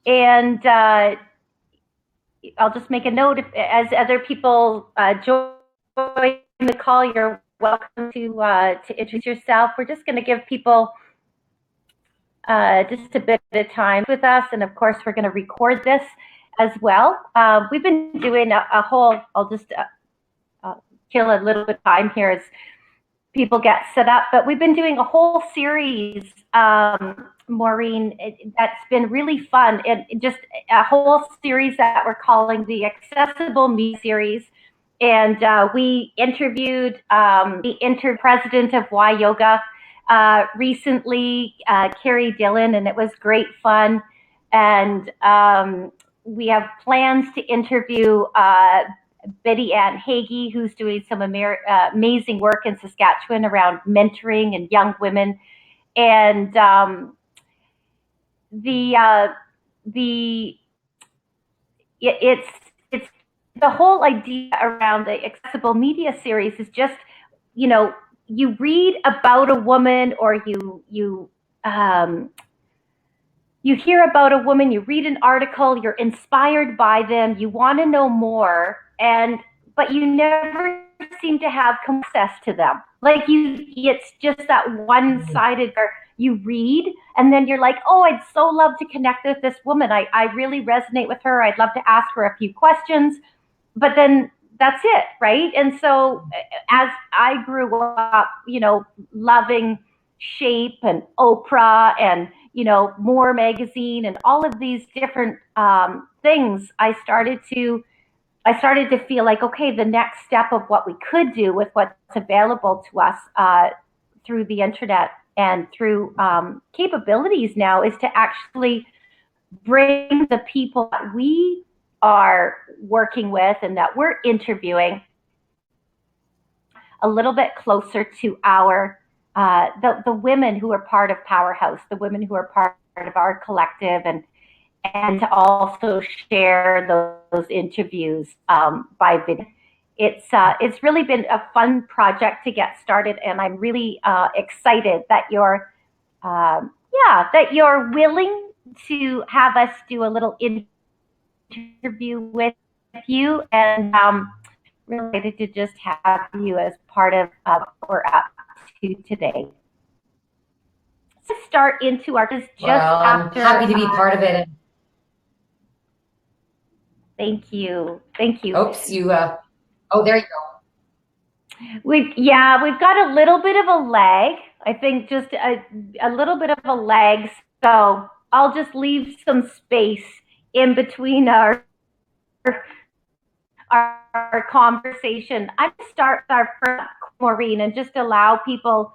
And I'll just make a note, as other people join the call, you're welcome to introduce yourself. We're just going to give people just a bit of time with us, and of course we're going to record this as well. We've been doing a whole, I'll just kill a little bit of time here as people get set up, but we've been doing a whole series, Maureen, that's been really fun, and just a whole series that we're calling the Accessible Me series. And we interviewed the president of Y Yoga recently, Carrie Dillon, and it was great fun. And we have plans to interview Betty Ann Hagee, who's doing some amazing work in Saskatchewan around mentoring and young women. And it's the whole idea around the Accessible Media series is just, you read about a woman, or you hear about a woman, you read an article, you're inspired by them, you want to know more, but you never seem to have access to them. Like it's just that one-sided, where you read and then you're like, oh, I'd so love to connect with this woman. I really resonate with her. I'd love to ask her a few questions, but then that's it, right? And so as I grew up, loving Shape and Oprah and More Magazine and all of these different things, I started to feel like, okay, the next step of what we could do with what's available to us through the internet and through capabilities now is to actually bring the people that we are working with and that we're interviewing a little bit closer to our the women who are part of Powerhouse, the women who are part of our collective, and to also share those interviews by video. It's really been a fun project to get started, and I'm really excited that you're willing to have us do a little interview with you, and really excited to just have you as part of what we're up to today. To start into our I'm happy to be part of it. Thank you. Oops, oh, there you go. We've got a little bit of a lag. I think just a little bit of a lag. So I'll just leave some space in between our conversation. I'm going to start with our first, Maureen, and just allow people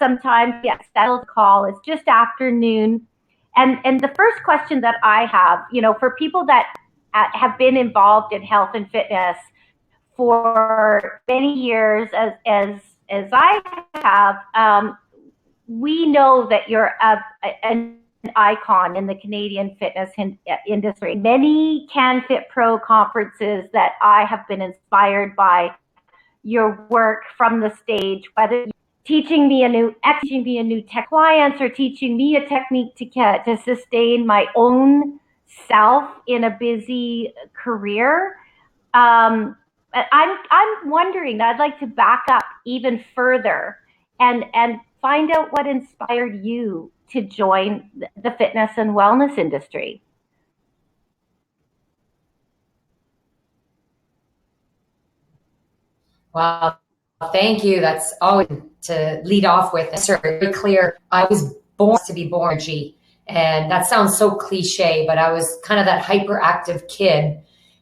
some time to get settled. Call. It's just afternoon, and the first question that I have, for people that have been involved in health and fitness for many years, as I have, we know that you're an icon in the Canadian fitness industry. Many CanFit Pro conferences that I have been inspired by your work from the stage, whether teaching me a new tech clients or teaching me a technique to sustain my own self in a busy career. I'm wondering, I'd like to back up even further and find out what inspired you to join the fitness and wellness industry. Wow, thank you. That's always to lead off with. It's very clear. I was born to be born G, and that sounds so cliche, but I was kind of that hyperactive kid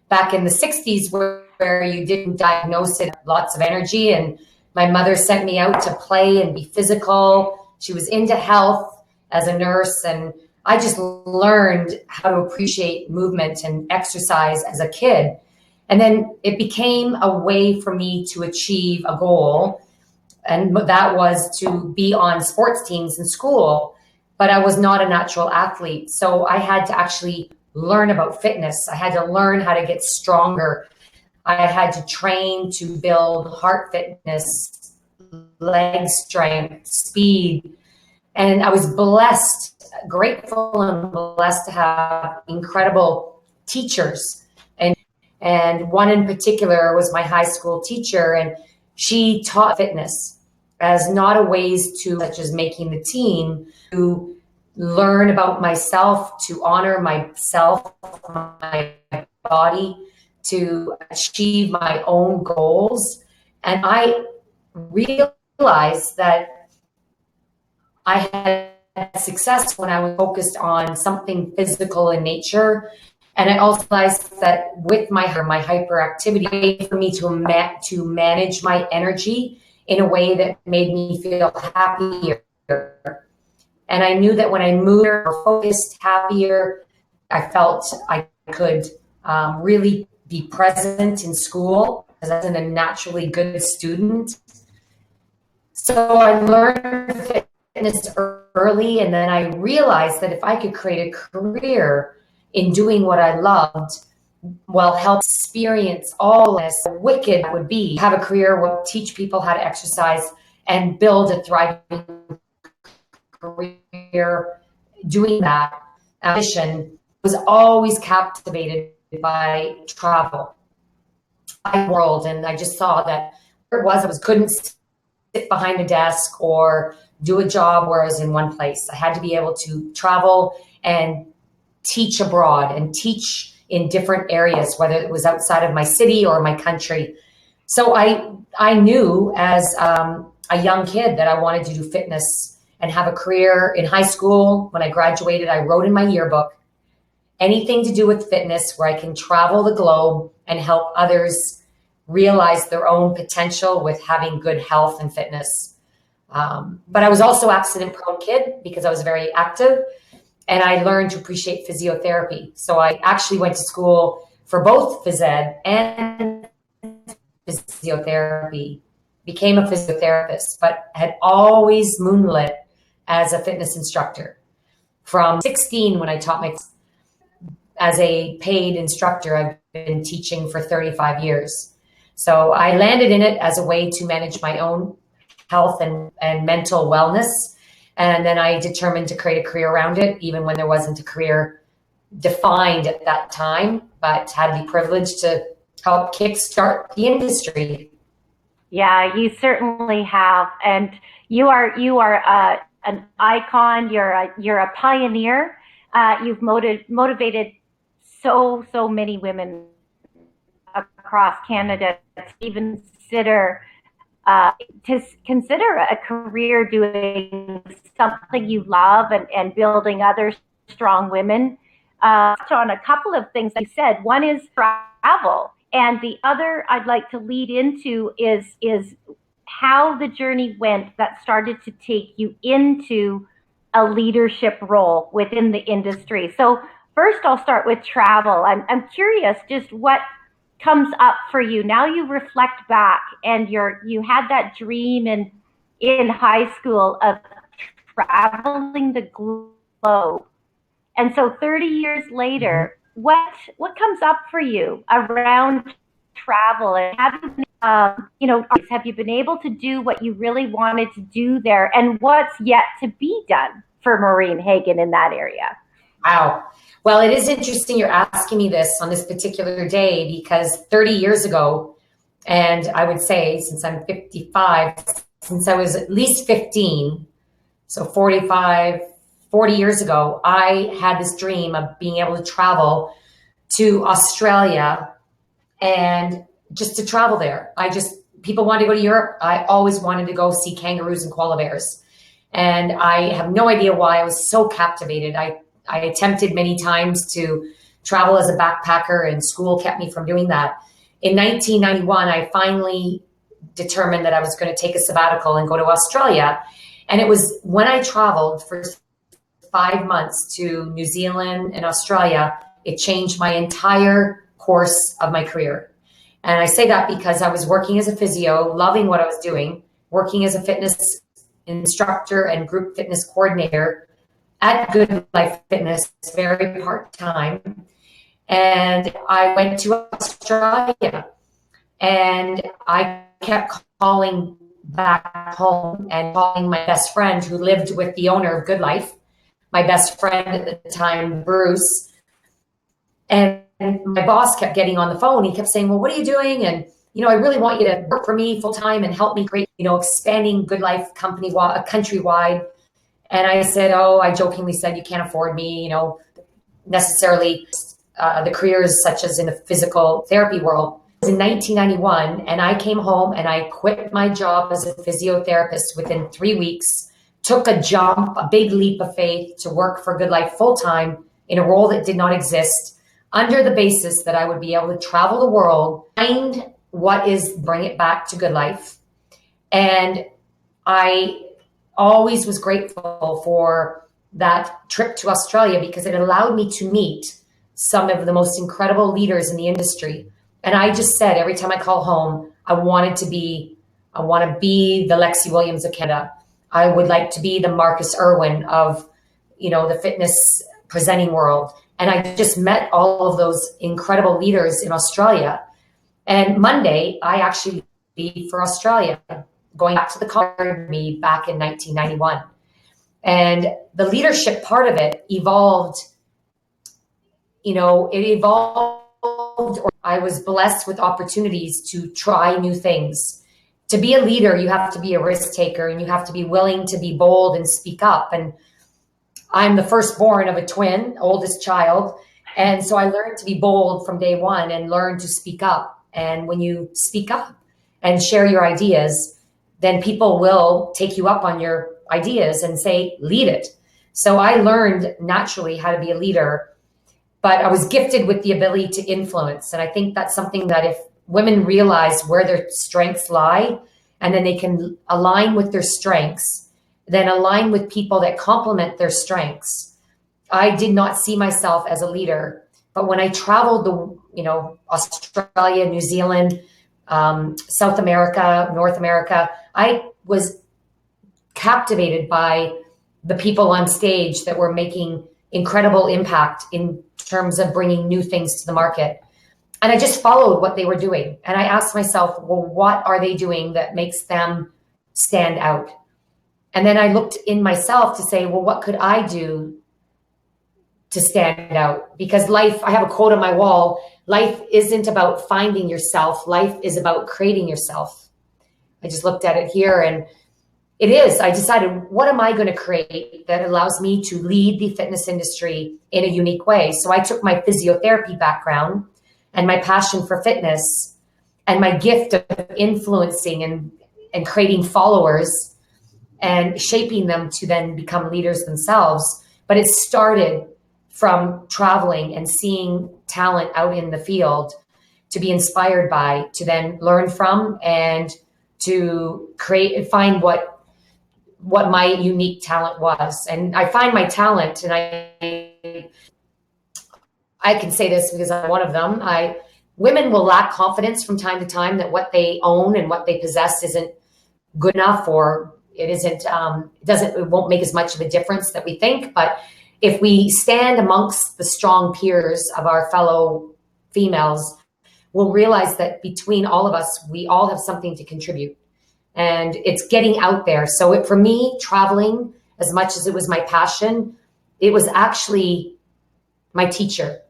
back in the 60s where you didn't diagnose it, lots of energy, and my mother sent me out to play and be physical. She was into health as a nurse, and I just learned how to appreciate movement and exercise as a kid. And then it became a way for me to achieve a goal, and that was to be on sports teams in school, but I was not a natural athlete. So I had to actually learn about fitness. I had to learn how to get stronger. I had to train to build heart fitness, leg strength, speed. And I was blessed grateful and blessed to have incredible teachers. And one in particular was my high school teacher, and she taught fitness as not a ways to, such as making the team, to learn about myself, to honor myself, my body, to achieve my own goals. And I realized that I had success when I was focused on something physical in nature. And I also realized that with my hyperactivity, for me to manage my energy in a way that made me feel happier. And I knew that when I moved or focused, happier, I felt I could really be present in school because I was a naturally good student. So I learned fitness early, and then I realized that if I could create a career in doing what I loved, well, help experience all this wicked would be, have a career where teach people how to exercise and build a thriving career doing that. Mission was always captivated by travel, by world, and I just saw that where it was, couldn't sit behind a desk or do a job where I was in one place. I had to be able to travel and teach abroad and teach in different areas, whether it was outside of my city or my country. So I knew as a young kid that I wanted to do fitness and have a career. In high school. When I graduated, I wrote in my yearbook, anything to do with fitness where I can travel the globe and help others realize their own potential with having good health and fitness. But I was also accident-prone kid because I was very active, and I learned to appreciate physiotherapy. So I actually went to school for both phys ed and physiotherapy, became a physiotherapist, but had always moonlit as a fitness instructor. From 16, when I taught my as a paid instructor, I've been teaching for 35 years. So I landed in it as a way to manage my own health and mental wellness. And then I determined to create a career around it, even when there wasn't a career defined at that time, but had the privilege to help kickstart the industry. Yeah, you certainly have, and you are an icon. You're a pioneer. You've motivated so many women across Canada to even consider a career doing something you love and building other strong women. On a couple of things you said. One is travel, and the other I'd like to lead into is how the journey went that started to take you into a leadership role within the industry. So first, I'll start with travel. I'm curious just what comes up for you now. You reflect back, and you had that dream in high school of traveling the globe, and so 30 years later, what comes up for you around travel, and have you been able to do what you really wanted to do there, and what's yet to be done for Maureen Hagan in that area? Wow. Well, it is interesting you're asking me this on this particular day, because 30 years ago, and I would say since I'm 55, since I was at least 15, so 40 years ago, I had this dream of being able to travel to Australia and just to travel there. People wanted to go to Europe. I always wanted to go see kangaroos and koala bears. And I have no idea why I was so captivated. I attempted many times to travel as a backpacker, and school kept me from doing that. In 1991, I finally determined that I was going to take a sabbatical and go to Australia. And it was when I traveled for 5 months to New Zealand and Australia, it changed my entire course of my career. And I say that because I was working as a physio, loving what I was doing, working as a fitness instructor and group fitness coordinator at Good Life Fitness, very part-time. And I went to Australia, and I kept calling back home and calling my best friend who lived with the owner of Good Life, my best friend at the time, Bruce. And my boss kept getting on the phone. He kept saying, well, what are you doing? And, I really want you to work for me full time and help me create, expanding Good Life countrywide. And I said, I jokingly said, you can't afford me, necessarily the careers such as in the physical therapy world. It was in 1991, and I came home and I quit my job as a physiotherapist within 3 weeks, took a jump, a big leap of faith to work for Good Life full time in a role that did not exist, under the basis that I would be able to travel the world, find what is, bring it back to Good Life. And I always was grateful for that trip to Australia because it allowed me to meet some of the most incredible leaders in the industry. And I just said, every time I call home, I want to be the Lexi Williams of Canada. I would like to be the Marcus Irwin of, the fitness presenting world. And I just met all of those incredible leaders in Australia. And Monday, I actually leave for Australia, going back to the card me back in 1991. And the leadership part of it evolved. I was blessed with opportunities to try new things. To be a leader, you have to be a risk taker and you have to be willing to be bold and speak up. And I'm the firstborn of a twin, oldest child. And so I learned to be bold from day one and learn to speak up. And when you speak up and share your ideas, then people will take you up on your ideas and say, lead it. So I learned naturally how to be a leader, but I was gifted with the ability to influence. And I think that's something that if women realize where their strengths lie, and then they can align with their strengths, then align with people that complement their strengths. I did not see myself as a leader, but when I traveled Australia, New Zealand, South America, North America, I was captivated by the people on stage that were making incredible impact in terms of bringing new things to the market. And I just followed what they were doing. And I asked myself, well, what are they doing that makes them stand out? And then I looked in myself to say, well, what could I do to stand out? Because life, I have a quote on my wall, life isn't about finding yourself. Life is about creating yourself. I just looked at it here and it is. I decided, what am I going to create that allows me to lead the fitness industry in a unique way? So I took my physiotherapy background and my passion for fitness and my gift of influencing and creating followers and shaping them to then become leaders themselves. But it started from traveling and seeing talent out in the field to be inspired by, to then learn from, and to create and find what my unique talent was. And I find my talent, and I can say this because I'm one of them. Women will lack confidence from time to time that what they own and what they possess isn't good enough, or it won't make as much of a difference that we think. But if we stand amongst the strong peers of our fellow females, we'll realize that between all of us, we all have something to contribute. And it's getting out there. So for me, traveling, as much as it was my passion, it was actually my teacher.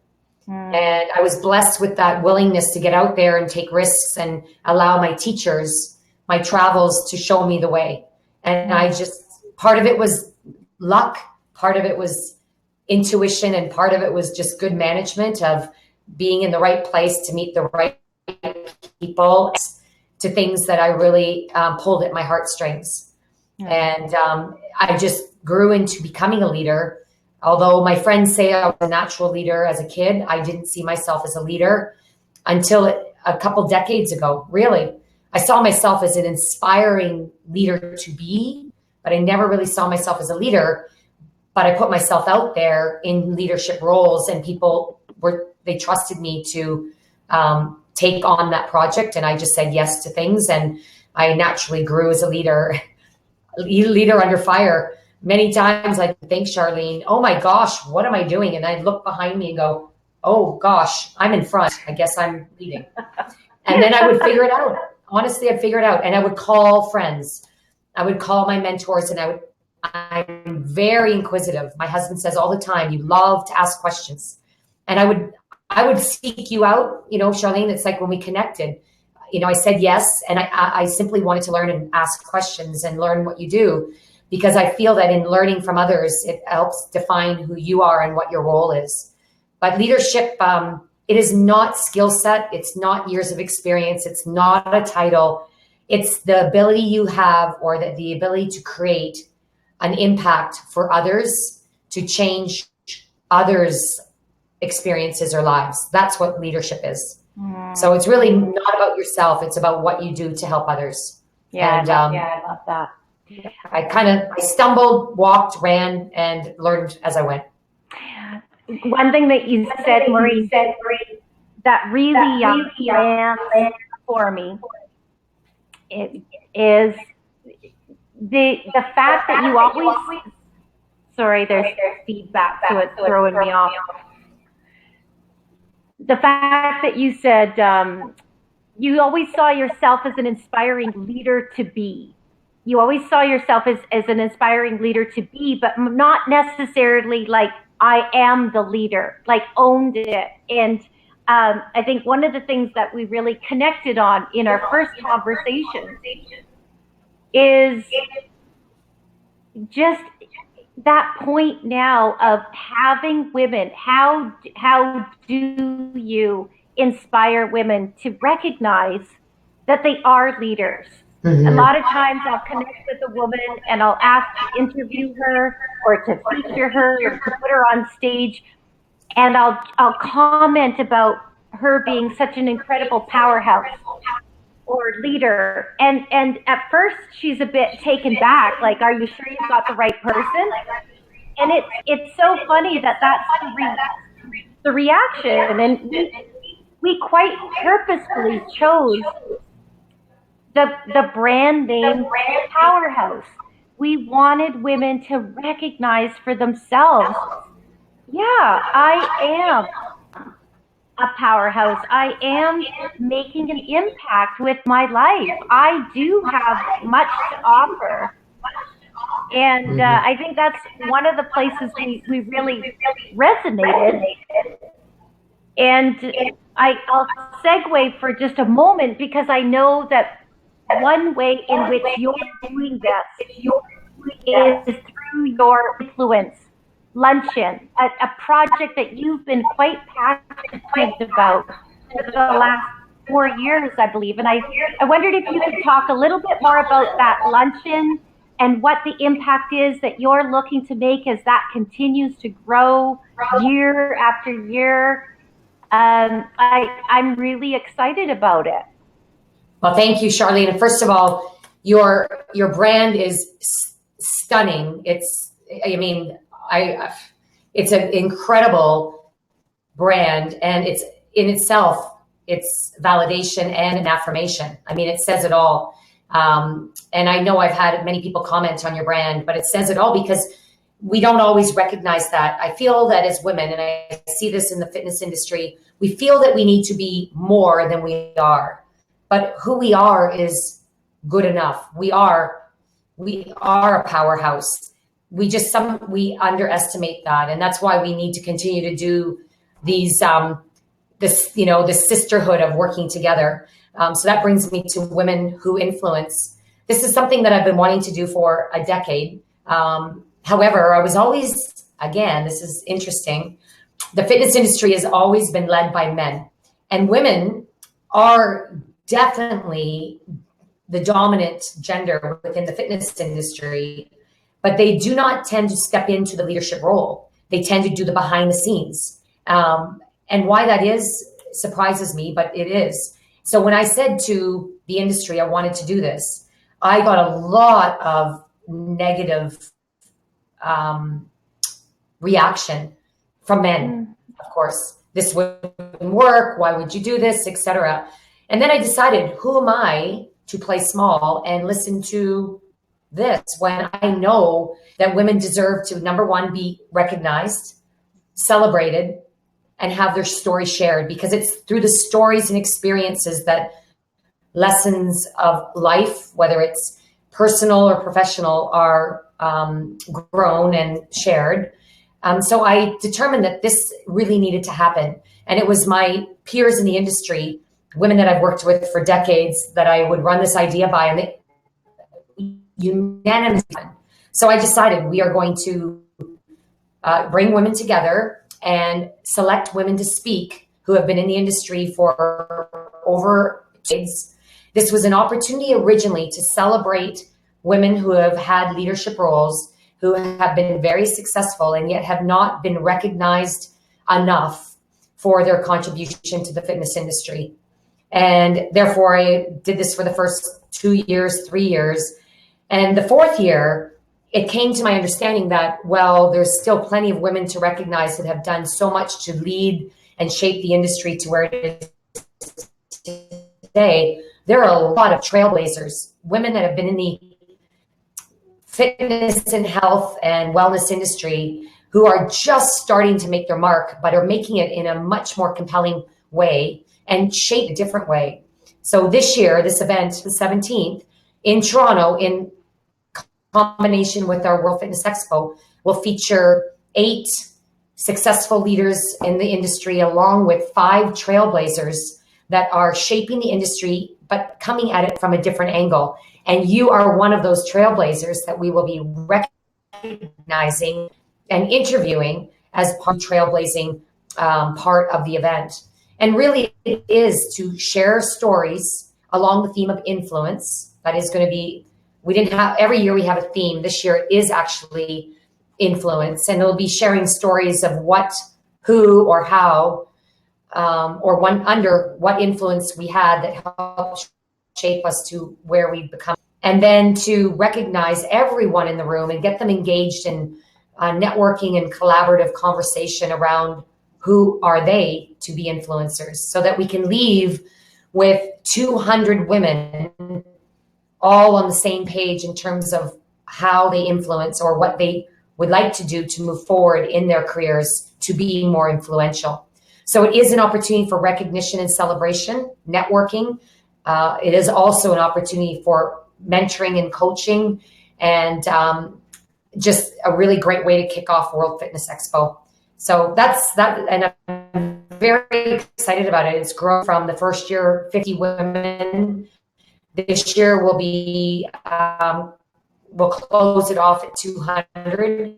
And I was blessed with that willingness to get out there and take risks and allow my teachers, my travels, to show me the way. And part of it was luck, part of it was intuition, and part of it was just good management of being in the right place to meet the right people, to things that I really pulled at my heartstrings. And I just grew into becoming a leader. Although my friends say I was a natural leader as a kid, I didn't see myself as a leader until a couple decades ago, really. I saw myself as an inspiring leader to be, but I never really saw myself as a leader. But I put myself out there in leadership roles, and they trusted me to take on that project. And I just said yes to things, and I naturally grew as a leader under fire. Many times I think, Charlene, oh my gosh, what am I doing? And I'd look behind me and go, oh gosh, I'm in front. I guess I'm leading. And then I would figure it out. Honestly, I'd figure it out. And I would call friends. I would call my mentors, and I'm very inquisitive. My husband says all the time, you love to ask questions. And I would seek you out, Charlene. It's like when we connected, I said yes. And I simply wanted to learn and ask questions and learn what you do, because I feel that in learning from others, it helps define who you are and what your role is. But leadership, it is not skill set. It's not years of experience. It's not a title. It's the ability you have, or the ability to create an impact for others, to change others' experiences or lives. That's what leadership is. So it's really not about yourself. It's about what you do to help others. Yeah, and, I love that. I stumbled, walked, ran, and learned as I went. One thing that you said, Maureen, that really lands for me, it is the fact that you always, sorry, there's feedback, so it's throwing me off. The fact that you said you always saw yourself as an inspiring leader to be. You always saw yourself as an inspiring leader to be, but not necessarily like, I am the leader, like owned it. And I think one of the things that we really connected on in our first conversation is just that point now of having women. How do you inspire women to recognize that they are leaders? Mm-hmm. A lot of times I'll connect with a woman and I'll ask to interview her or to feature her or to put her on stage, and I'll comment about her being such an incredible powerhouse or leader, and at first she's a bit taken back, like, are you sure you've got the right person? And it's so funny that that's the reaction, and we quite purposefully chose the brand name Powerhouse. We wanted women to recognize for themselves, yeah, I am a powerhouse. I am making an impact with my life. I do have much to offer. And I think that's one of the places we really resonated. And I'll segue for just a moment, because I know that one way in which you're doing this is through your influence luncheon, a project that you've been quite passionate about for the last 4 years, I believe. And I wondered if you could talk a little bit more about that luncheon and what the impact is that you're looking to make as that continues to grow year after year. I'm really excited about it. Well, thank you, Charlene. And first of all, your brand is stunning. It's an incredible brand, and it's in itself, it's validation and an affirmation. I mean, it says it all. And I know I've had many people comment on your brand, but it says it all, because we don't always recognize that. I feel that as women, and I see this in the fitness industry, we feel that we need to be more than we are. But who we are is good enough. We are a powerhouse. We underestimate that. And that's why we need to continue to do these, this sisterhood of working together. So that brings me to women who influence. This is something that I've been wanting to do for a decade. However, I was always, again, this is interesting. The fitness industry has always been led by men, and women are definitely the dominant gender within the fitness industry, but they do not tend to step into the leadership role. They tend to do the behind the scenes. And why that is surprises me, but it is. So when I said to the industry I wanted to do this, I got a lot of negative reaction from men, of course. This wouldn't work. Why would you do this, etc. And then I decided, who am I to play small and listen to this when I know that women deserve to, number one, be recognized, celebrated, and have their story shared, because it's through the stories and experiences that lessons of life, whether it's personal or professional, are grown and shared. So I determined that this really needed to happen. And it was my peers in the industry, women that I've worked with for decades, that I would run this idea by, and they unanimously. So I decided we are going to bring women together and select women to speak who have been in the industry for over decades. This was an opportunity originally to celebrate women who have had leadership roles, who have been very successful and yet have not been recognized enough for their contribution to the fitness industry. And therefore, I did this for the first 2 years, 3 years. And the fourth year, it came to my understanding that, well, there's still plenty of women to recognize that have done so much to lead and shape the industry to where it is today. There are a lot of trailblazers, women that have been in the fitness and health and wellness industry who are just starting to make their mark, but are making it in a much more compelling way and shape a different way. So this year, this event, the 17th, in Toronto, in combination with our World Fitness Expo, will feature 8 successful leaders in the industry, along with 5 trailblazers that are shaping the industry, but coming at it from a different angle. And you are one of those trailblazers that we will be recognizing and interviewing as part of the trailblazing part of the event. And really, it is to share stories along the theme of influence. That is going to be, we didn't have, every year we have a theme. This year is actually influence. And it'll be sharing stories of what, who, or how, or under what influence we had that helped shape us to where we've become. And then to recognize everyone in the room and get them engaged in networking and collaborative conversation around who are they to be influencers, so that we can leave with 200 women all on the same page in terms of how they influence or what they would like to do to move forward in their careers to be more influential. So it is an opportunity for recognition and celebration, networking. It is also an opportunity for mentoring and coaching, and just a really great way to kick off World Fitness Expo. So that's that, and I'm very excited about it. It's grown from the first year, 50 women. This year will be, we'll close it off at 200,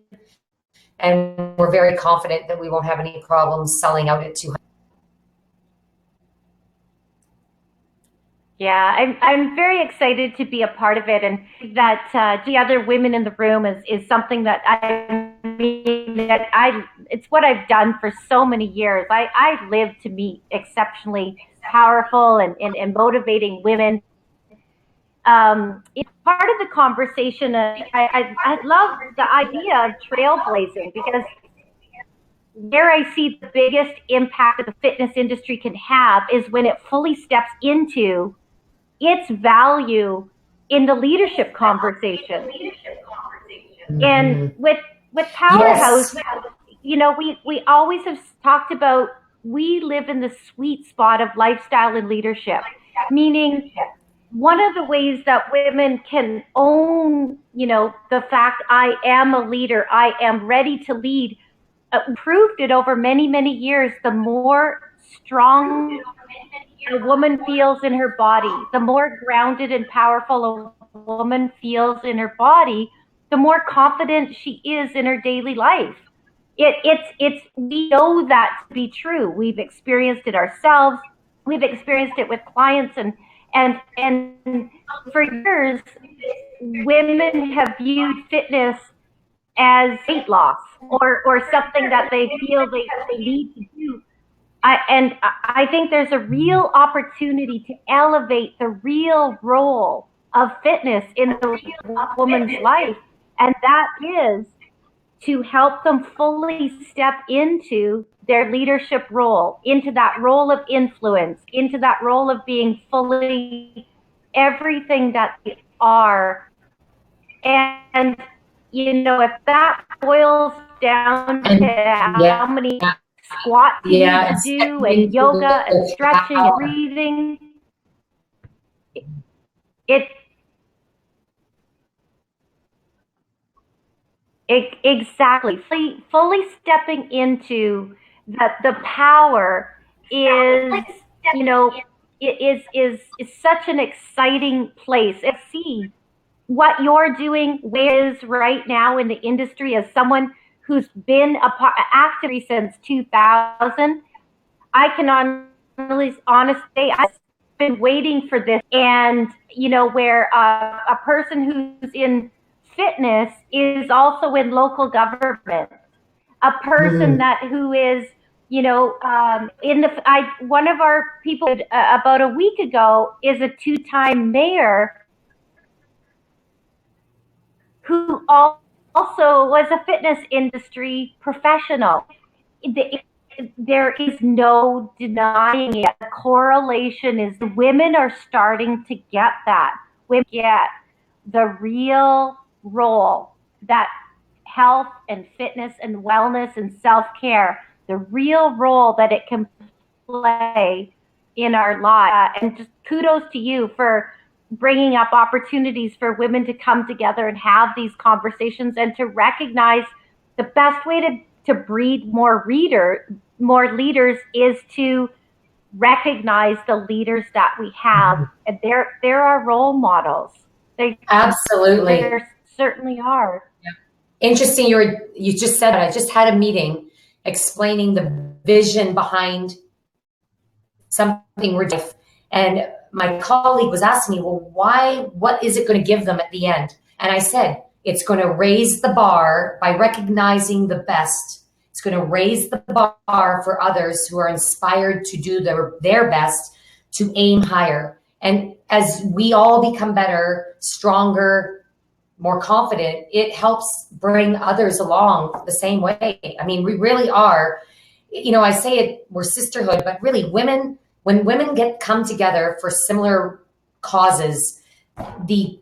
and we're very confident that we won't have any problems selling out at 200. Yeah, I'm very excited to be a part of it, and that the other women in the room is something that it's what I've done for so many years. I live to meet exceptionally powerful and motivating women. It's part of the conversation. I love the idea of trailblazing, because where I see the biggest impact that the fitness industry can have is when it fully steps into its value in the leadership conversation. Mm-hmm. And with Powerhouse, yes, you know, we always have talked about, we live in the sweet spot of lifestyle and leadership, meaning one of the ways that women can own, you know, the fact I am a leader, I am ready to lead, proved it over many, many years. The more strong a woman feels in her body, the more grounded and powerful a woman feels in her body, the more confident she is in her daily life. We know that to be true. We've experienced it ourselves. We've experienced it with clients, and for years, women have viewed fitness as weight loss or something that they feel they need to do. I think there's a real opportunity to elevate the real role of fitness in a woman's life, and that is to help them fully step into their leadership role, into that role of influence, into that role of being fully everything that they are. And you know, if that boils down to how many squats you need to do, and yoga and stretching and breathing, Exactly. Fully stepping into the power is, you know, is such an exciting place. And see what you're doing, where is right now in the industry as someone who's been active since 2000. I can honestly say I've been waiting for this, and where a person who's in fitness is also in local government, a person Mm. that who is in the I one of our people about a week ago is a two-time mayor who also was a fitness industry professional. There is no denying it. The correlation is women are starting to get that. Women get the real role that health and fitness and wellness and self-care, the real role that it can play in our lives. And just kudos to you for bringing up opportunities for women to come together and have these conversations and to recognize the best way to breed more leaders is to recognize the leaders that we have. And they're our role models. Absolutely. There certainly are. Interesting. You just said, I just had a meeting explaining the vision behind something we're doing. And my colleague was asking me, well, what is it going to give them at the end? And I said, it's going to raise the bar by recognizing the best. It's going to raise the bar for others who are inspired to do their best to aim higher. And as we all become better, stronger, more confident, it helps bring others along the same way. I mean, we really are, I say it, we're sisterhood, but really when women come together for similar causes, the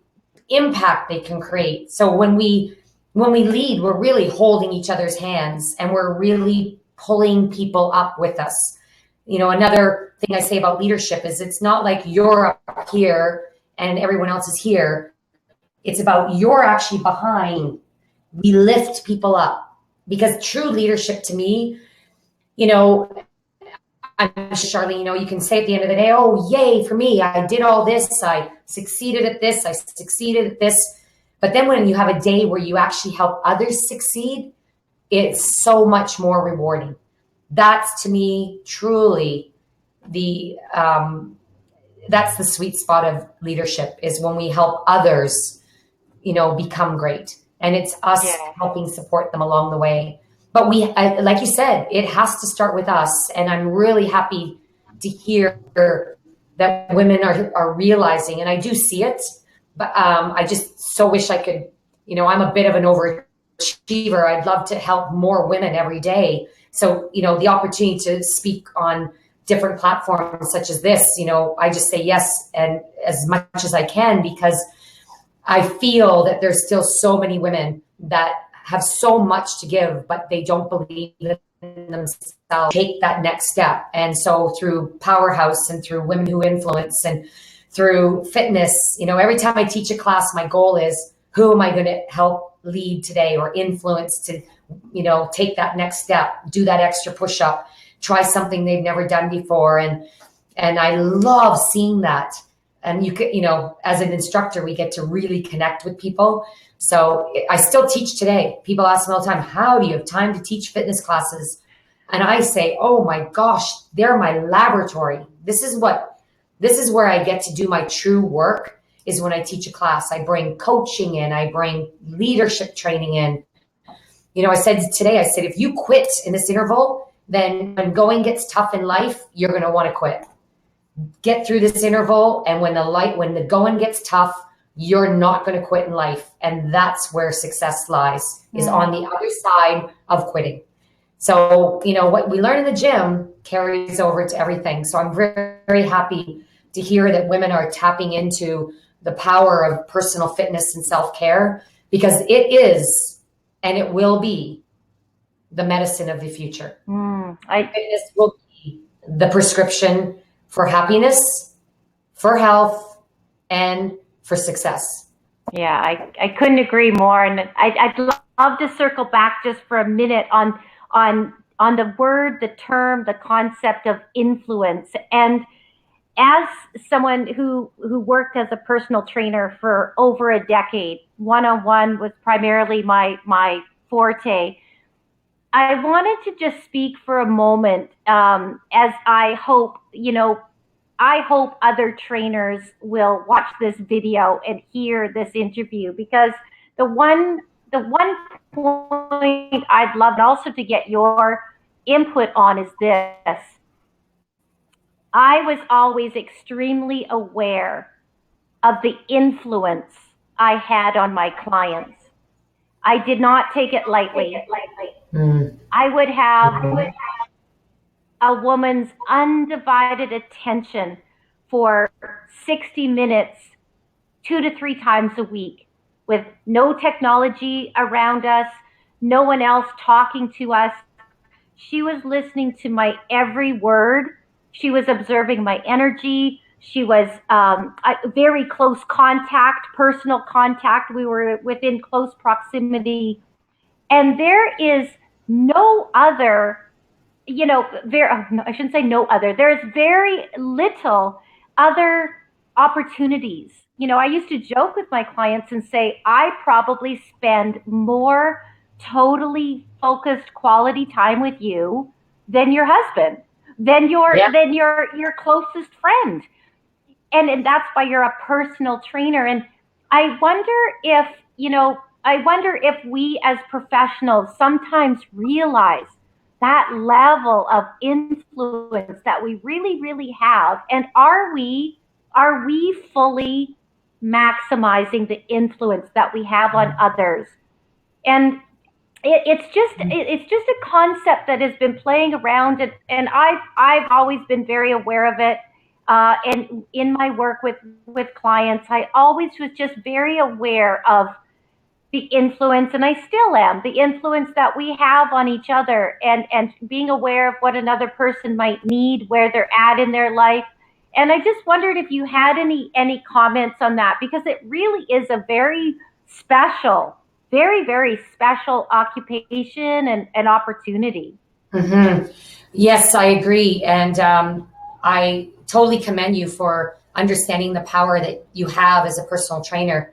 impact they can create. So when we lead, we're really holding each other's hands and we're really pulling people up with us. Another thing I say about leadership is it's not like you're up here and everyone else is here. It's about you're actually behind. We lift people up, because true leadership to me, I'm Charlene, you can say at the end of the day, oh, yay for me. I did all this. I succeeded at this. I succeeded at this. But then when you have a day where you actually help others succeed, it's so much more rewarding. That's to me truly that's the sweet spot of leadership, is when we help others, become great. And it's us helping support them along the way. But like you said, it has to start with us. And I'm really happy to hear that women are realizing, and I do see it, but I just so wish I could, I'm a bit of an overachiever. I'd love to help more women every day. So, the opportunity to speak on different platforms such as this, I just say yes, and as much as I can, because I feel that there's still so many women that have so much to give, but they don't believe in themselves, take that next step. And so through Powerhouse and through Women Who Influence and through fitness, every time I teach a class, my goal is, who am I going to help lead today or influence to, take that next step, do that extra push-up, try something they've never done before. And I love seeing that. And you could, as an instructor, we get to really connect with people. So I still teach today. People ask me all the time, how do you have time to teach fitness classes? And I say, oh my gosh, they're my laboratory. This is where I get to do my true work, is when I teach a class. I bring coaching in, I bring leadership training in. I said today, if you quit in this interval, then when going gets tough in life, you're going to want to quit. Get through this interval, and when the going gets tough, you're not going to quit in life. And that's where success lies, is on the other side of quitting. So, what we learn in the gym carries over to everything. So I'm very, very happy to hear that women are tapping into the power of personal fitness and self-care, because it is, and it will be, the medicine of the future. Fitness will be the prescription for happiness, for health, and for success. Yeah, I couldn't agree more. And I'd love love to circle back just for a minute on the word, the term, the concept of influence. And as someone who worked as a personal trainer for over a decade, one-on-one was primarily my forte. I wanted to just speak for a moment, as I hope, I hope other trainers will watch this video and hear this interview, because the one the one point I'd love also to get your input on is this. I was always extremely aware of the influence I had on my clients. I did not take it lightly. Mm. I would have a woman's undivided attention for 60 minutes, 2 to 3 times a week, with no technology around us, no one else talking to us. She was listening to my every word. She was observing my energy. She was very close contact, personal contact. We were within close proximity. And there is no other, I shouldn't say no other. There's very little other opportunities. I used to joke with my clients and say, I probably spend more totally focused quality time with you than your husband, than your closest friend. And that's why you're a personal trainer. And I wonder if, I wonder if we as professionals sometimes realize that level of influence that we really, really have. And are we fully maximizing the influence that we have on others? And it's just a concept that has been playing around, and I've always been very aware of it. And in my work with clients, I always was just very aware of the influence, and I still am, the influence that we have on each other, and being aware of what another person might need, where they're at in their life. And I just wondered if you had any comments on that, because it really is a very special, very, very special occupation and opportunity. Mm-hmm. Yes, I agree. And I totally commend you for understanding the power that you have as a personal trainer.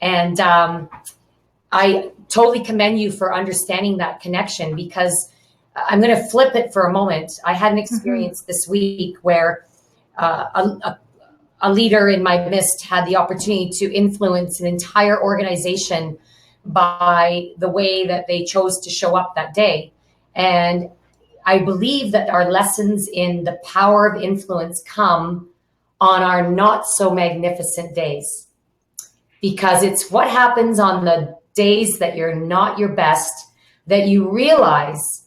And I totally commend you for understanding that connection, because I'm going to flip it for a moment. I had an experience this week where a leader in my midst had the opportunity to influence an entire organization by the way that they chose to show up that day. And I believe that our lessons in the power of influence come on our not so magnificent days, because it's what happens on the days that you're not your best that you realize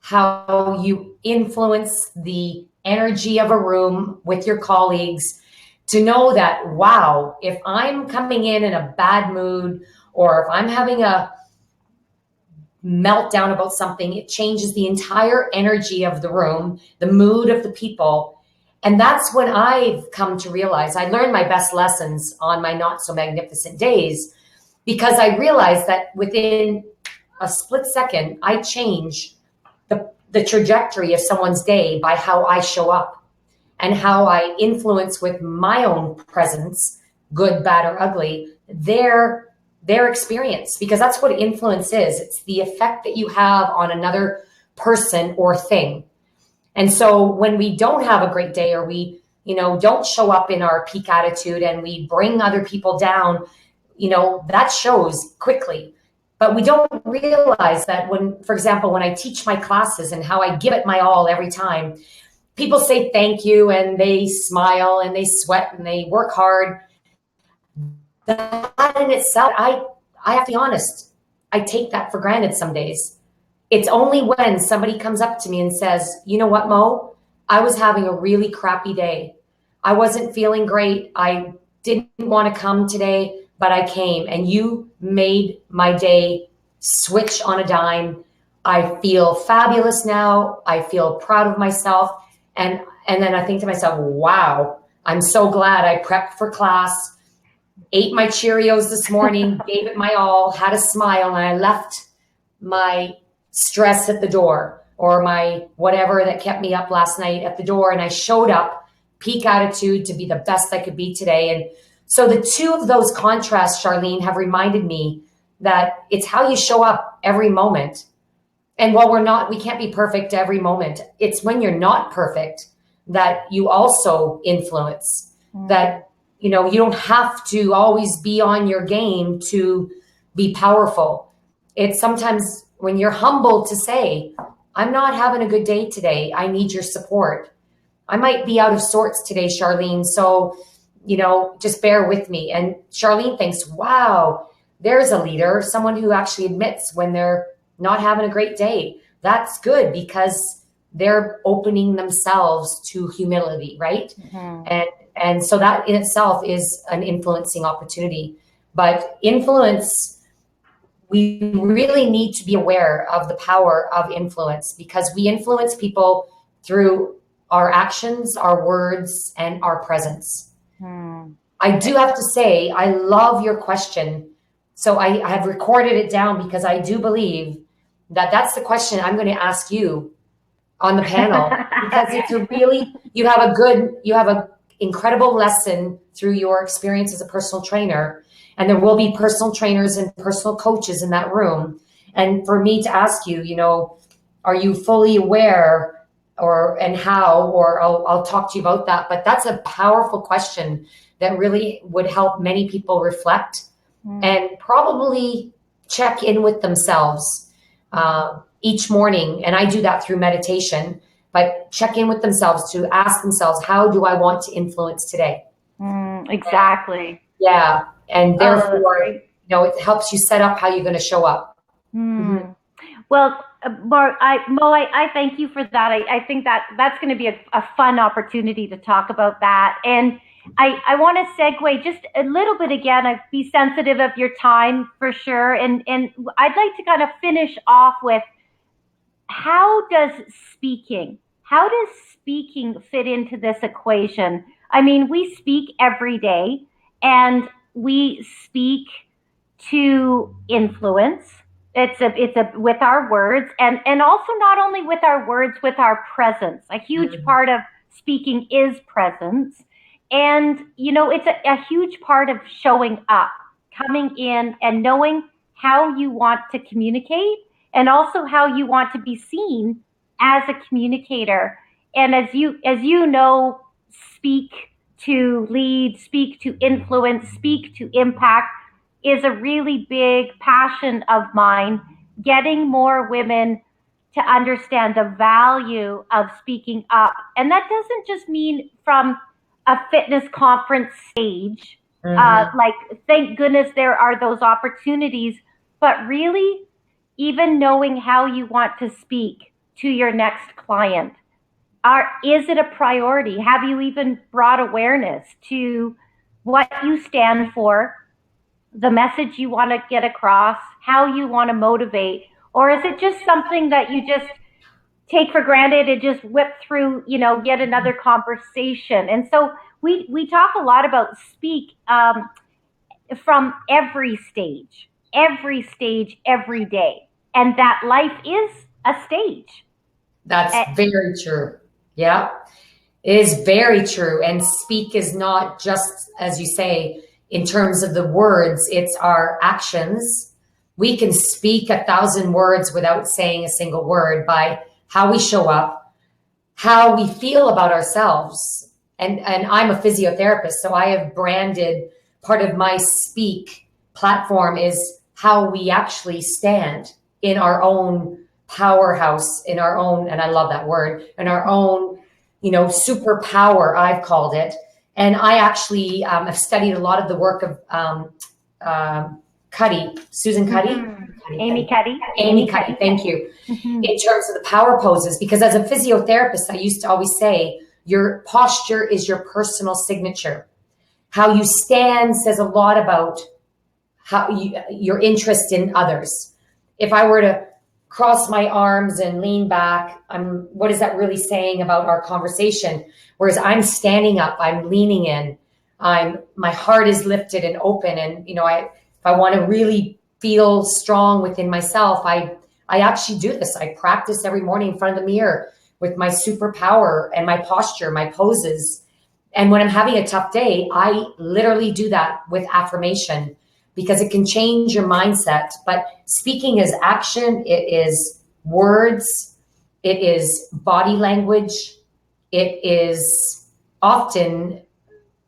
how you influence the energy of a room with your colleagues, to know that, wow, if I'm coming in a bad mood, or if I'm having a meltdown about something, it changes the entire energy of the room, the mood of the people. And that's when I've come to realize I learned my best lessons on my not so magnificent days, because I realized that within a split second, I change the trajectory of someone's day by how I show up and how I influence with my own presence, good, bad, or ugly, their experience. Because that's what influence is. It's the effect that you have on another person or thing. And so when we don't have a great day, or we, don't show up in our peak attitude, and we bring other people down, that shows quickly. But we don't realize that when, for example, when I teach my classes and how I give it my all every time, people say thank you, and they smile, and they sweat, and they work hard. That in itself, I have to be honest, I take that for granted some days. It's only when somebody comes up to me and says, you know what, Mo, I was having a really crappy day. I wasn't feeling great. I didn't want to come today, but I came, and you made my day switch on a dime. I feel fabulous now. I feel proud of myself. And then I think to myself, wow, I'm so glad I prepped for class. ate my Cheerios this morning, gave it my all, had a smile, and I left my stress at the door, or my whatever that kept me up last night at the door. And I showed up, peak attitude, to be the best I could be today. And so the two of those contrasts, Charlene, have reminded me that it's how you show up every moment. And while we can't be perfect every moment. It's when you're not perfect that you also influence. That, you don't have to always be on your game to be powerful. It's sometimes when you're humble to say, I'm not having a good day today. I need your support. I might be out of sorts today, Charlene. So, just bear with me. And Charlene thinks, wow, there's a leader, someone who actually admits when they're not having a great day. That's good, because they're opening themselves to humility, right? Mm-hmm. And so that in itself is an influencing opportunity. But influence, we really need to be aware of the power of influence, because we influence people through our actions, our words, and our presence. I do have to say, I love your question. So I have recorded it down, because I do believe that that's the question I'm going to ask you on the panel, because you have an incredible lesson through your experience as a personal trainer. And there will be personal trainers and personal coaches in that room. And for me to ask you, are you fully aware, and how, or I'll talk to you about that. But that's a powerful question that really would help many people reflect and probably check in with themselves each morning. And I do that through meditation, but check in with themselves to ask themselves, how do I want to influence today? Exactly. Yeah. And therefore, it helps you set up how you're going to show up. Mm-hmm. Well, Mo, I thank you for that. I think that's going to be a fun opportunity to talk about that. And I want to segue just a little bit again. I'd be sensitive of your time for sure. And I'd like to kind of finish off with, how does speaking fit into this equation? I mean, we speak every day, and we speak to influence. It's a with our words, and also not only with our words, with our presence. A huge part of speaking is presence. And it's a huge part of showing up, coming in and knowing how you want to communicate, and also how you want to be seen as a communicator. And as you know, speak to lead, speak to influence, speak to impact is a really big passion of mine. Getting more women to understand the value of speaking up. And that doesn't just mean from a fitness conference stage. Like, thank goodness there are those opportunities, but really, even knowing how you want to speak to your next client. Is it a priority? Have you even brought awareness to what you stand for, the message you want to get across, how you want to motivate? Or is it just something that you just take for granted and just whip through, yet another conversation? And so we talk a lot about speak from every stage, every day. And that life is a stage. That's very true. Yeah, it is very true. And speak is not just, as you say, in terms of the words, it's our actions. We can speak 1,000 words without saying a single word, by how we show up, how we feel about ourselves. And I'm a physiotherapist, so I have branded part of my speak platform is how we actually stand in our own powerhouse, in our own, and I love that word, in our own, superpower, I've called it. And I actually have studied a lot of the work of Susan Cuddy. Amy Cuddy. Amy Cuddy, thank you. In terms of the power poses, because as a physiotherapist, I used to always say, your posture is your personal signature. How you stand says a lot about your interest in others. If I were to cross my arms and lean back, what is that really saying about our conversation? Whereas I'm standing up, I'm leaning in, my heart is lifted and open. And, if I want to really feel strong within myself, I actually do this. I practice every morning in front of the mirror with my superpower and my posture, my poses. And when I'm having a tough day, I literally do that with affirmation, because it can change your mindset. But speaking is action. It is words. It is body language. It is often,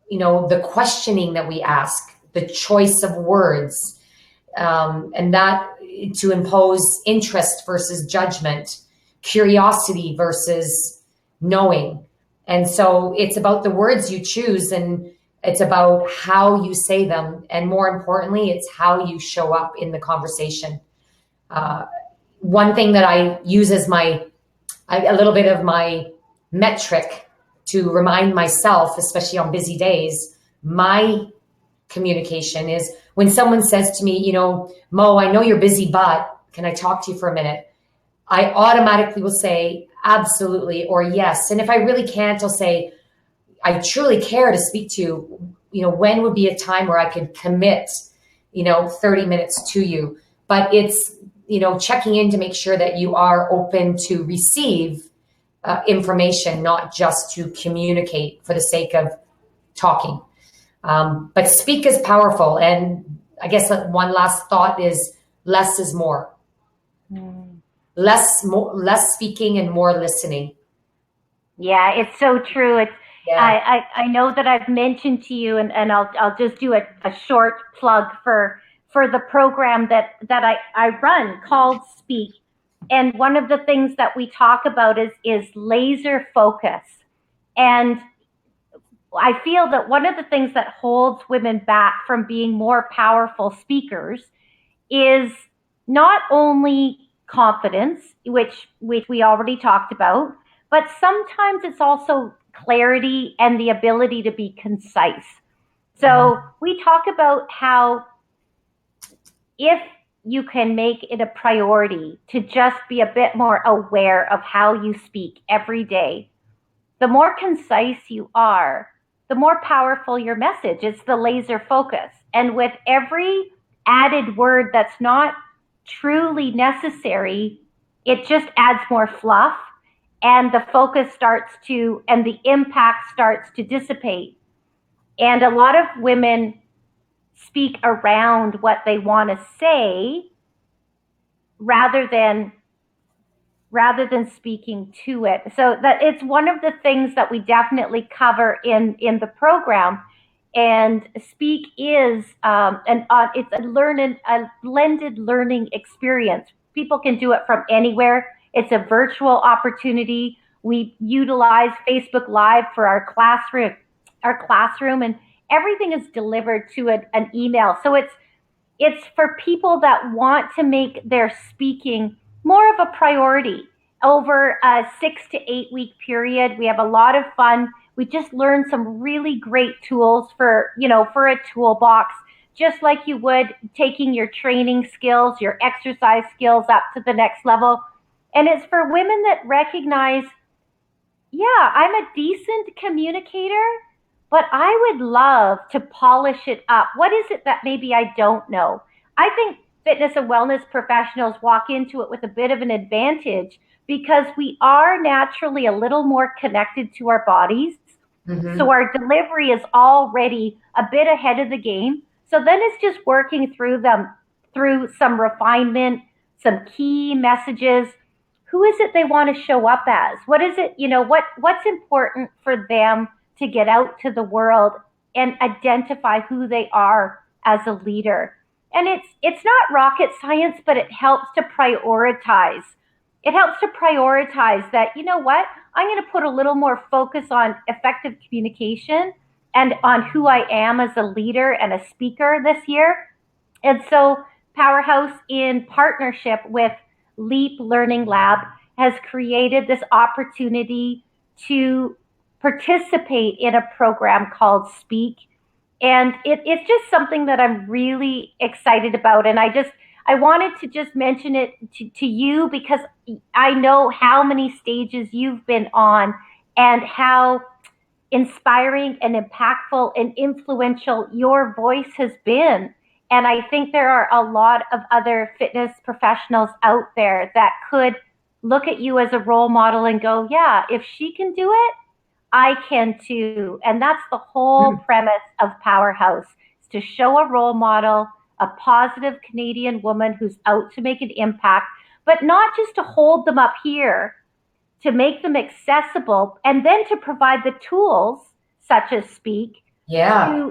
the questioning that we ask, the choice of words, and that to impose interest versus judgment, curiosity versus knowing. And so it's about the words you choose, and it's about how you say them. And more importantly, it's how you show up in the conversation. One thing that I use as a little bit of my metric to remind myself, especially on busy days, my communication is when someone says to me, Mo, I know you're busy, but can I talk to you for a minute? I automatically will say absolutely or yes. And if I really can't, I'll say, I truly care to speak to you. When would be a time where I could commit, 30 minutes to you? But it's, checking in to make sure that you are open to receive information, not just to communicate for the sake of talking. But speak is powerful. And I guess one last thought is less is more. Less speaking and more listening. Yeah, it's so true. It's Yeah. I know that I've mentioned to you, and I'll just do a short plug for the program that I run called Speak. And one of the things that we talk about is laser focus. And I feel that one of the things that holds women back from being more powerful speakers is not only confidence, which we already talked about, but sometimes it's also clarity and the ability to be concise. So we talk about how if you can make it a priority to just be a bit more aware of how you speak every day, the more concise you are, the more powerful your message. It's the laser focus. And with every added word that's not truly necessary, it just adds more fluff, and the focus starts to, and the impact starts to dissipate. And a lot of women speak around what they want to say rather than speaking to it. So that it's one of the things that we definitely cover in the program. And Speak is it's a blended learning experience. People can do it from anywhere. It's a virtual opportunity. We utilize Facebook Live for our classroom, and everything is delivered to an email. So it's for people that want to make their speaking more of a priority over a 6 to 8 week period. We have a lot of fun. We just learned some really great tools for a toolbox, just like you would taking your training skills, your exercise skills up to the next level. And it's for women that recognize, yeah, I'm a decent communicator, but I would love to polish it up. What is it that maybe I don't know? I think fitness and wellness professionals walk into it with a bit of an advantage because we are naturally a little more connected to our bodies. So our delivery is already a bit ahead of the game. So then it's just working through some refinement, some key messages. Who is it they want to show up as? What is it, what's important for them to get out to the world and identify who they are as a leader? And it's not rocket science, but it helps to prioritize. It helps to prioritize that, I'm going to put a little more focus on effective communication and on who I am as a leader and a speaker this year. And so Powerhouse, in partnership with Leap Learning Lab, has created this opportunity to participate in a program called Speak. And it's just something that I'm really excited about. And I wanted to just mention it to you because I know how many stages you've been on and how inspiring and impactful and influential your voice has been. And I think there are a lot of other fitness professionals out there that could look at you as a role model and go, yeah, if she can do it, I can too. And that's the whole premise of Powerhouse, is to show a role model, a positive Canadian woman who's out to make an impact, but not just to hold them up here, to make them accessible, and then to provide the tools such as speak. Yeah.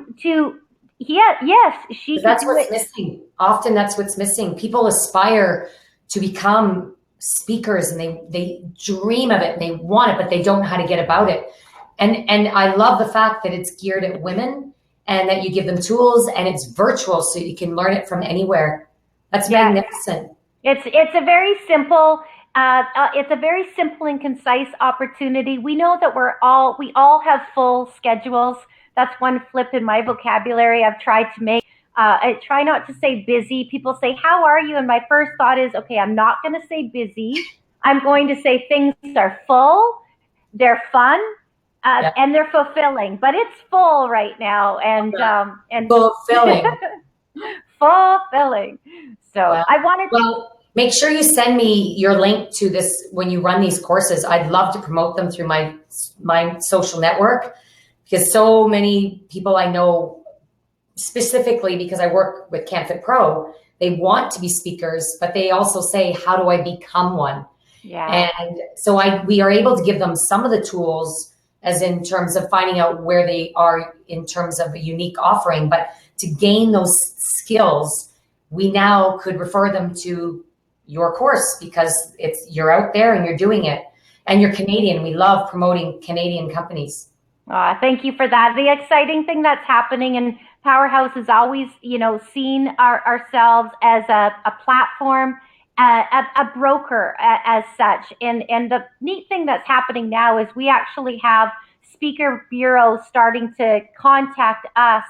Yes, she That's can do what's it. missing. Often that's what's missing. People aspire to become speakers and they dream of it and they want it, but they don't know how to get about it. And I love the fact that it's geared at women and that you give them tools and it's virtual so you can learn it from anywhere. That's magnificent. It's a very simple and concise opportunity. We know that we all have full schedules. That's one flip in my vocabulary I've tried to make. I try not to say busy. People say, "How are you?" And my first thought is, okay, I'm not going to say busy. I'm going to say things are full, they're fun, and they're fulfilling. But it's full right now, and fulfilling. fulfilling. So I wanted Well, make sure you send me your link to this when you run these courses. I'd love to promote them through my social network, because so many people I know, specifically because I work with CanFit Pro, they want to be speakers, but they also say, how do I become one? Yeah. And so we are able to give them some of the tools, as in terms of finding out where they are in terms of a unique offering. But to gain those skills, we now could refer them to your course, because you're out there and you're doing it, and you're Canadian. We love promoting Canadian companies. Thank you for that. The exciting thing that's happening, and Powerhouse has always, seen ourselves as a platform, a broker as such. And the neat thing that's happening now is we actually have speaker bureaus starting to contact us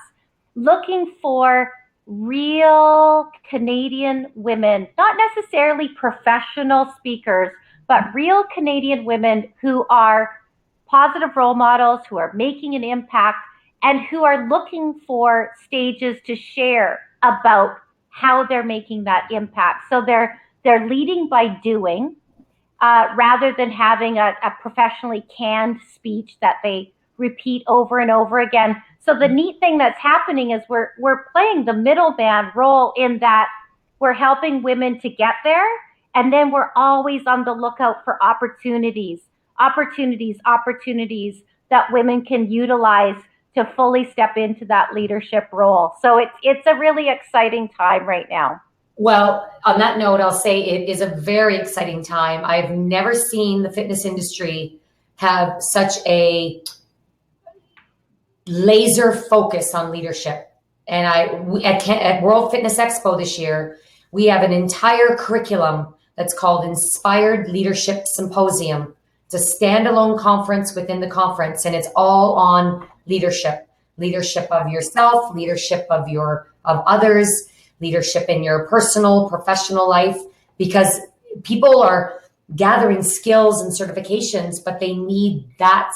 looking for real Canadian women, not necessarily professional speakers, but real Canadian women who are positive role models, who are making an impact, and who are looking for stages to share about how they're making that impact. So they're leading by doing, rather than having a professionally canned speech that they repeat over and over again. So the neat thing that's happening is we're playing the middleman role, in that we're helping women to get there, and then we're always on the lookout for opportunities that women can utilize to fully step into that leadership role. So it's a really exciting time right now. Well, on that note, I'll say it is a very exciting time. I've never seen the fitness industry have such a laser focus on leadership. And at World Fitness Expo this year, we have an entire curriculum that's called Inspired Leadership Symposium. It's a standalone conference within the conference, and it's all on leadership of yourself, leadership of others, leadership in your personal, professional life, because people are gathering skills and certifications, but they need that,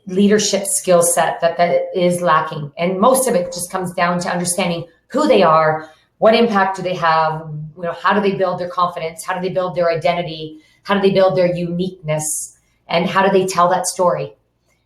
leadership skill set that is lacking. And most of it just comes down to understanding who they are, what impact do they have, how do they build their confidence, how do they build their identity, how do they build their uniqueness, and how do they tell that story?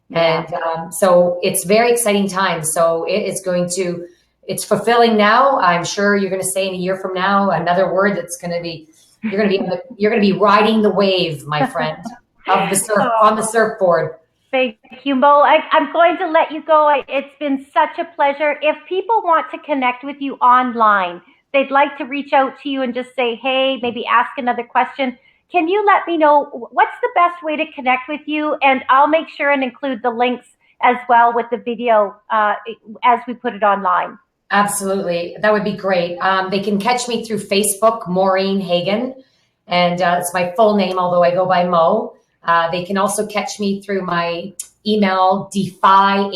Yeah. And so it's very exciting time. So it's fulfilling now. I'm sure you're going to say in a year from now another word that's going to be, you're going to be riding the wave, my friend, of the surf on the surfboard. Thank you, Mo. I'm going to let you go. It's been such a pleasure. If people want to connect with you online, they'd like to reach out to you and just say, hey, maybe ask another question, can you let me know what's the best way to connect with you? And I'll make sure and include the links as well with the video as we put it online. Absolutely. That would be great. They can catch me through Facebook, Maureen Hagan, and it's my full name, although I go by Mo. They can also catch me through my email, defy